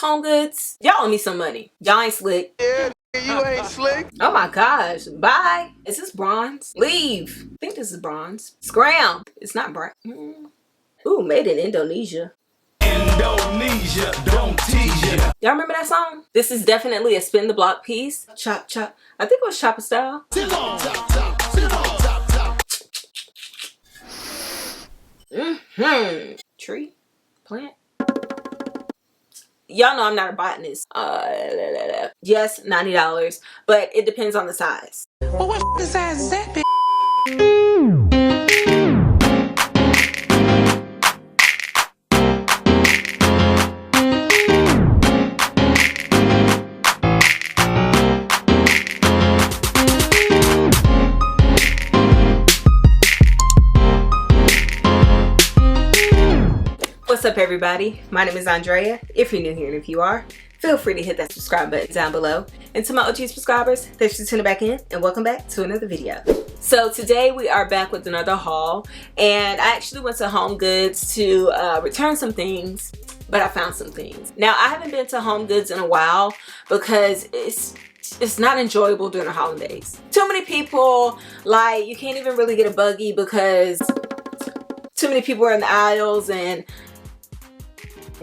Homegoods, y'all owe me some money. Y'all ain't slick. Yeah, you ain't slick. Oh my gosh. Bye. Is this bronze? Leave. I think this is bronze. Scram. It's not bright. Ooh, made in Indonesia. Indonesia, don't tease ya. Y'all remember that song? This is definitely a spin the block piece. Chop, chop. I think it was Chopper Style. Tree? Plant? Y'all know I'm not a botanist. Yes, $90, but it depends on the size. Well, what the size is that, bitch? What's up, everybody? My name is Andrea. If you're new here, and if you are, feel free to hit that subscribe button down below. And to my OG subscribers, thanks for tuning back in and welcome back to another video. So today we are back with another haul, and I actually went to Homegoods to return some things, but I found some things. Now, I haven't been to Homegoods in a while because it's not enjoyable during the holidays. Too many people, like, you can't even really get a buggy because too many people are in the aisles, and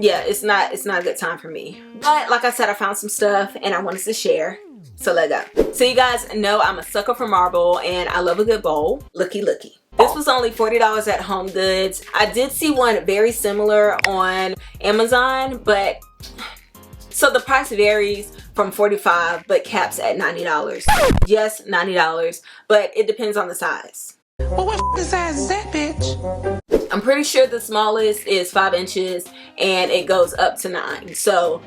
yeah, it's not a good time for me. But like I said, I found some stuff and I wanted to share, so let's go. So you guys know I'm a sucker for marble and I love a good bowl. Looky. This was only $40 at Homegoods. I did see one very similar on Amazon, but so the price varies from $45 but caps at $90. Yes, $90, but it depends on the size. Well, what the size is that, bitch? I'm pretty sure the smallest is 5 inches and it goes up to 9. So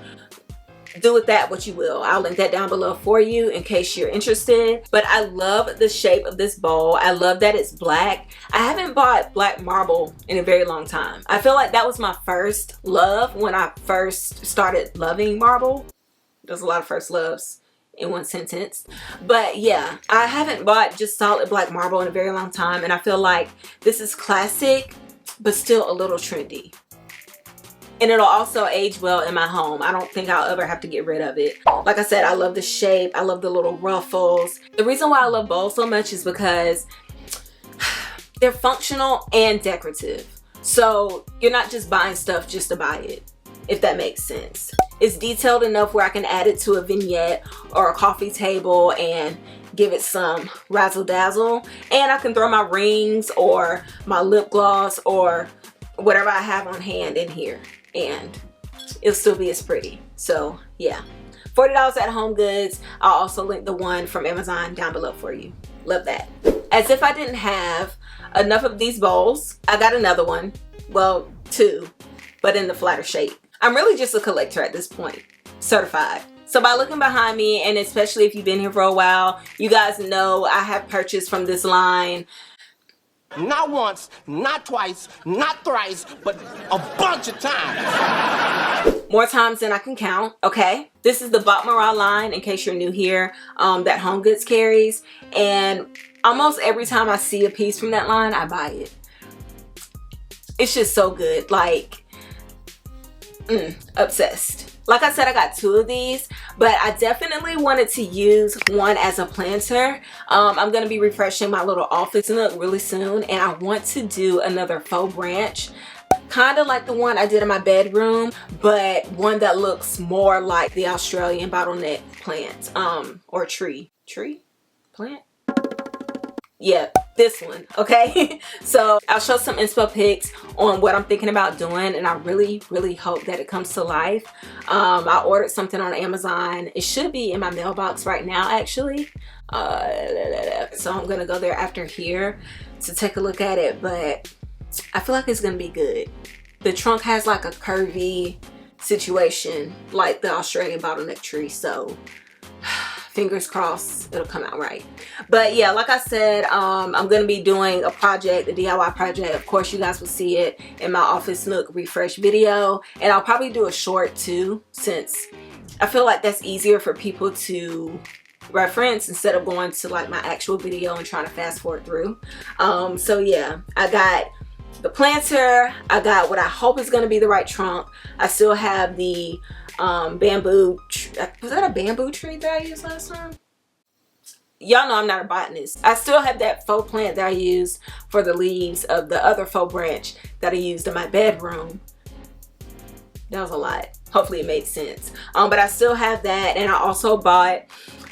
do with that what you will. I'll link that down below for you in case you're interested. But I love the shape of this bowl. I love that it's black. I haven't bought black marble in a very long time. I feel like that was my first love when I first started loving marble. There's a lot of first loves in one sentence, but yeah, I haven't bought just solid black marble in a very long time, and I feel like this is classic but still a little trendy, and it'll also age well in my home. I don't think I'll ever have to get rid of it. Like I said, I love the shape. I love the little ruffles. The reason why I love bowls so much is because they're functional and decorative, so you're not just buying stuff just to buy it, if that makes sense. It's detailed enough where I can add it to a vignette or a coffee table and give it some razzle dazzle. And I can throw my rings or my lip gloss or whatever I have on hand in here and it'll still be as pretty. So yeah, $40 at Homegoods. I'll also link the one from Amazon down below for you. Love that. As if I didn't have enough of these bowls, I got another one. Well, two, but in the flatter shape. I'm really just a collector at this point, certified. So by looking behind me, and especially if you've been here for a while, you guys know I have purchased from this line. Not once, not twice, not thrice, but a bunch of times. More times than I can count, okay? This is the Botmara line, in case you're new here, that Homegoods carries. And almost every time I see a piece from that line, I buy it. It's just so good, like, obsessed. Like I said, I got 2 of these, but I definitely wanted to use one as a planter. I'm going to be refreshing my little office nook really soon, and I want to do another faux branch, kind of like the one I did in my bedroom, but one that looks more like the Australian bottleneck plant, or tree plant. Yeah, this one, okay? So I'll show some inspo pics on what I'm thinking about doing, and I really hope that it comes to life. I ordered something on Amazon. It should be in my mailbox right now, actually. So I'm gonna go there after here to take a look at it, but I feel like it's gonna be good. The trunk has like a curvy situation like the Australian bottleneck tree, so fingers crossed it'll come out right. But yeah, like I said, I'm gonna be doing a project, a DIY project. Of course, you guys will see it in my office nook refresh video, and I'll probably do a short too, since I feel like that's easier for people to reference instead of going to like my actual video and trying to fast forward through. So yeah, I got the planter. I got what I hope is going to be the right trunk. I still have the bamboo. Was that a bamboo tree that I used last time? Y'all know I'm not a botanist. I still have that faux plant that I used for the leaves of the other faux branch that I used in my bedroom. That was a lot. Hopefully it made sense. But I still have that, and I also bought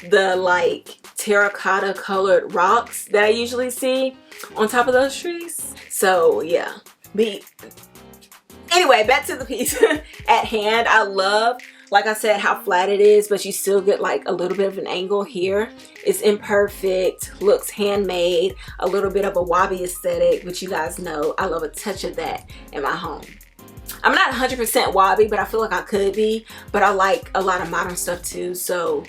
the like terracotta colored rocks that I usually see on top of those trees. So yeah. Anyway, back to the piece at hand. I love, like I said, how flat it is, but you still get like a little bit of an angle here. It's imperfect, looks handmade, a little bit of a wobbly aesthetic, which you guys know I love a touch of that in my home. I'm not 100% wobbly, but I feel like I could be, but I like a lot of modern stuff too, so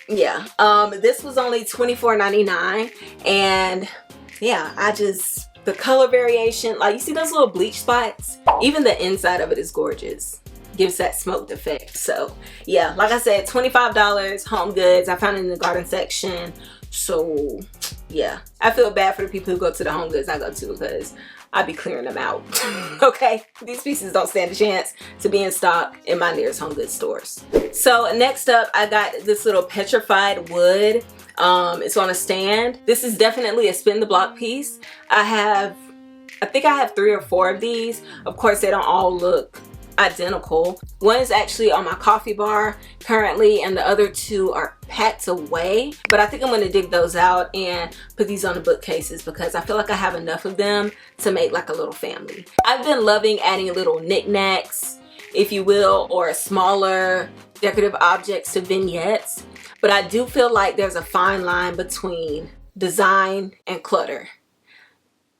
yeah. This was only $24.99, and yeah, the color variation, like you see those little bleach spots? Even the inside of it is gorgeous. Gives that smoked effect. So yeah, like I said, $25, HomeGoods. I found it in the garden section. So yeah, I feel bad for the people who go to the HomeGoods I go to, because I be clearing them out. Okay, these pieces don't stand a chance to be in stock in my nearest HomeGoods stores. So next up, I got this little petrified wood. It's on a stand. This is definitely a spin the block piece. I think I have 3 or 4 of these. Of course, they don't all look identical. One is actually on my coffee bar currently, and the other 2 are packed away, but I think I'm going to dig those out and put these on the bookcases, because I feel like I have enough of them to make like a little family. I've been loving adding little knickknacks, if you will, or smaller decorative objects to vignettes, but I do feel like there's a fine line between design and clutter.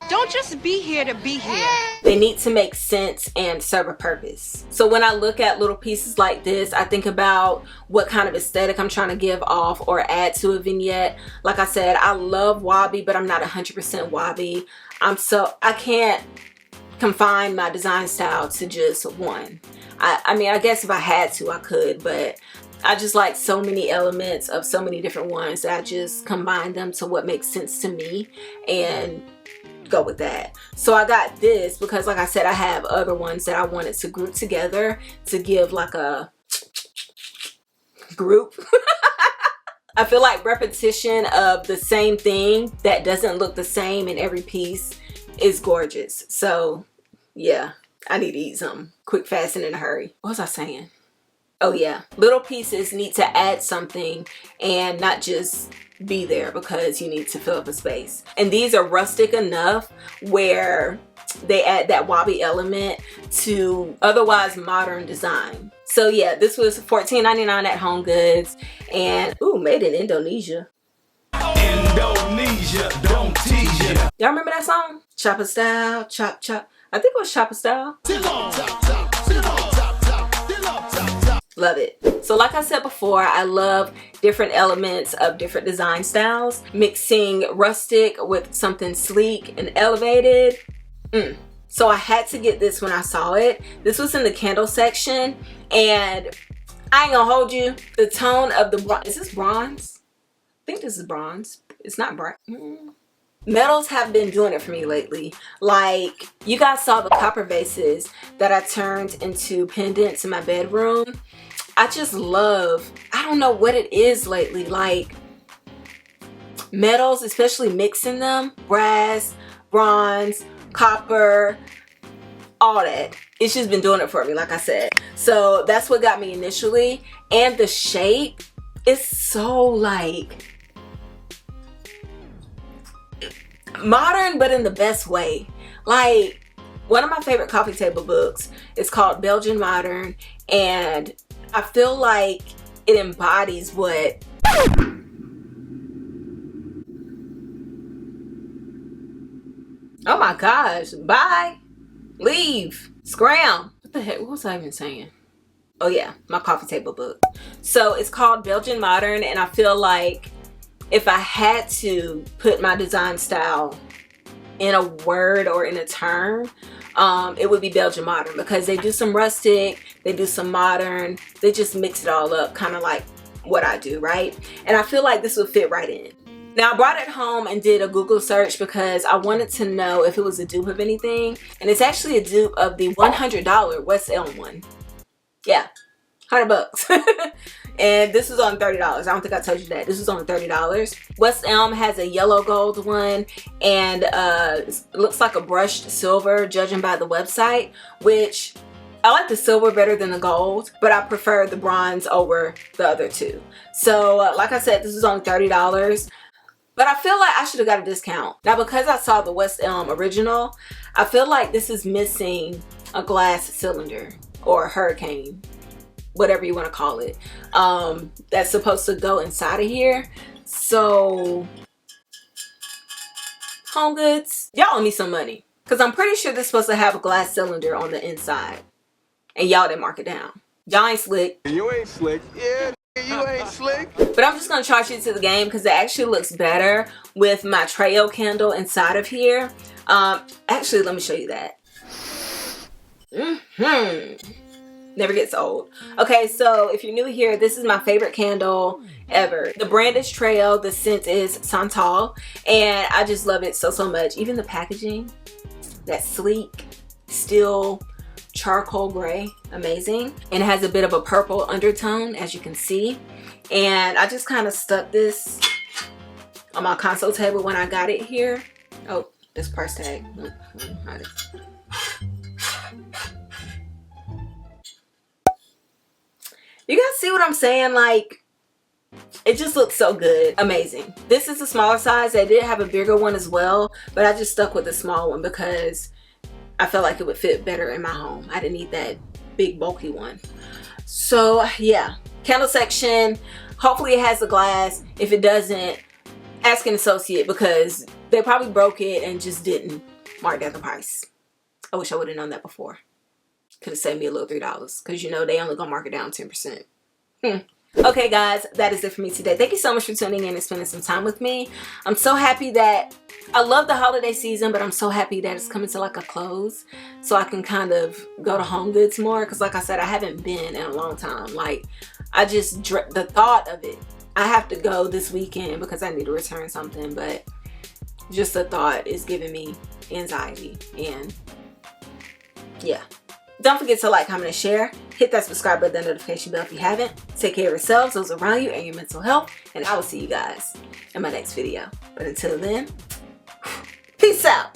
Don't just be here to be here. They need to make sense and serve a purpose. So when I look at little pieces like this, I think about what kind of aesthetic I'm trying to give off or add to a vignette. Like I said, I love wabi, but I'm not 100% wabi. I can't confine my design style to just one. I mean, I guess if I had to, I could, but I just like so many elements of so many different ones that I just combine them to what makes sense to me and go with that. So I got this because, like I said, I have other ones that I wanted to group together to give like a group. I feel like repetition of the same thing that doesn't look the same in every piece is gorgeous. So yeah, I need to eat something quick, fast, and in a hurry. What was I saying? Oh yeah, little pieces need to add something and not just be there because you need to fill up a space. And these are rustic enough where they add that wabi element to otherwise modern design. So yeah, this was $14.99 at HomeGoods, and ooh, made in Indonesia. Indonesia, don't tease you. Y'all remember that song? Chopper style, chop chop. I think it was Chopper style. Love it. So like I said before, I love different elements of different design styles. Mixing rustic with something sleek and elevated. So I had to get this when I saw it. This was in the candle section, and I ain't gonna hold you. The tone of the bronze, is this bronze? I think this is bronze. It's not bright. Metals have been doing it for me lately. Like, you guys saw the copper vases that I turned into pendants in my bedroom. I just love, I don't know what it is lately, like metals, especially mixing them, brass, bronze, copper, all that. It's just been doing it for me, like I said. So that's what got me initially. And the shape is so like modern, but in the best way. Like, one of my favorite coffee table books is called Belgian Modern, and I feel like it embodies what oh my gosh, bye, leave, scram. What the heck, what was I even saying? Oh yeah, my coffee table book. So it's called Belgian Modern, and I feel like if I had to put my design style in a word or in a term, it would be Belgian Modern, because they do some rustic, they do some modern, they just mix it all up, kind of like what I do, right? And I feel like this would fit right in. Now I brought it home and did a Google search because I wanted to know if it was a dupe of anything, and it's actually a dupe of the $100 West Elm one. Yeah, 100 bucks. And this was on $30. I don't think I told you that. This was on $30. West Elm has a yellow gold one, and it looks like a brushed silver judging by the website, which I like the silver better than the gold, but I prefer the bronze over the other two. So like I said, this is only $30. But I feel like I should have got a discount. Now, because I saw the West Elm original, I feel like this is missing a glass cylinder or a hurricane, whatever you want to call it, that's supposed to go inside of here. So, Homegoods, y'all owe me some money, because I'm pretty sure this is supposed to have a glass cylinder on the inside, and y'all didn't mark it down. Y'all ain't slick. You ain't slick. Yeah, you ain't slick. But I'm just going to charge you to the game because it actually looks better with my trail candle inside of here. Actually, let me show you that. Never gets old. Okay, so if you're new here, this is my favorite candle ever. The brand is Trail, the scent is Santal, and I just love it so much. Even the packaging, that sleek, still charcoal gray, amazing. And it has a bit of a purple undertone, as you can see. And I just kind of stuck this on my console table when I got it here. Oh, this price tag. You guys see what I'm saying? Like, it just looks so good. Amazing. This is a smaller size. They did have a bigger one as well, but I just stuck with the small one because I felt like it would fit better in my home. I didn't need that big bulky one. So yeah, candle section. Hopefully it has the glass. If it doesn't, ask an associate because they probably broke it and just didn't mark down the price. I wish I would have known that before. Could have saved me a little $3 because you know they only gonna mark it down 10%. Okay guys, that is it for me today. Thank you so much for tuning in and spending some time with me. I'm so happy that I love the holiday season, but I'm so happy that it's coming to like a close so I can kind of go to Homegoods more, because like I said, I haven't been in a long time. Like, I just the thought of it. I have to go this weekend because I need to return something, but just the thought is giving me anxiety. And yeah, don't forget to like, comment, and share. Hit that subscribe button, that notification bell if you haven't. Take care of yourselves, those around you, and your mental health. And I will see you guys in my next video. But until then, peace out.